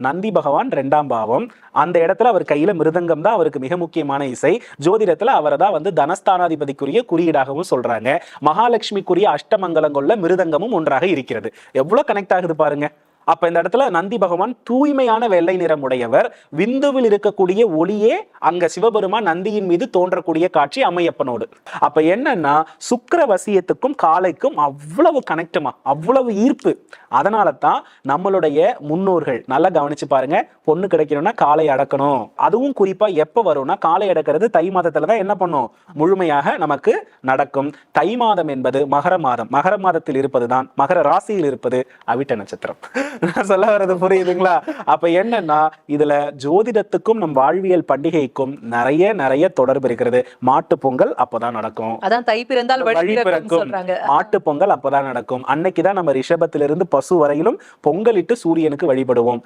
நந்தி பகவான் 2ஆம் பாவம். அந்த இடத்துல அவர் கையில மிருதங்கம் தான் அவருக்கு மிக முக்கியமான இசை. ஜோதிடத்துல அவரை தான் வந்து தனஸ்தானாதிபதிக்குரிய குறியீடாகவும் சொல்றாங்க. மகாலட்சுமிக்குரிய அஷ்டமங்கலங்கள்ல மிருதங்கமும் ஒன்றாக இருக்கிறது. எவ்வளவு கனெக்ட் ஆகுது பாருங்க. அப்ப இந்த இடத்துல நந்தி பகவான் தூய்மையான வெள்ளை நிறம் உடையவர். விந்துவில் இருக்கக்கூடிய ஒளியே அங்க சிவபெருமான் நந்தியின் மீது தோன்றக்கூடிய காட்சி அம்மையப்பனோடு. அப்ப என்னன்னா சுக்கிர வசியத்துக்கும் காளைக்கும் அவ்வளவு கனெக்டுமா, அவ்வளவு ஈர்ப்பு. அதனால தான் நம்மளுடைய முன்னோர்கள் நல்லா கவனிச்சு பாருங்க, பொண்ணு கிடைக்கணும்னா காளை அடக்கணும். அதுவும் குறிப்பா எப்ப வரும்னா காளை அடக்கிறது தை மாதத்துலதான் என்ன பண்ணும், முழுமையாக நமக்கு நடக்கும். தை மாதம் என்பது மகர மாதம். மகர மாதத்தில் இருப்பதுதான், மகர ராசியில் இருப்பது அவிட்ட நட்சத்திரம். நான் சொல்ல வர்றது புரியுதுங்களா? அப்ப என்னன்னா இதுல ஜோதிடத்துக்கும் நம் வாழ்வியல் பண்டிகைக்கும் நிறைய தொடர்பு இருக்கிறது. மாட்டு பொங்கல் அப்பதான் நடக்கும். அதான் தை பிறந்தால் வழி பிறக்கும். மாட்டு பொங்கல் அப்பதான் நடக்கும். அன்னைக்குதான் நம்ம ரிஷபத்திலிருந்து பசு வரையிலும் பொங்கலிட்டு சூரியனுக்கு வழிபடுவோம்.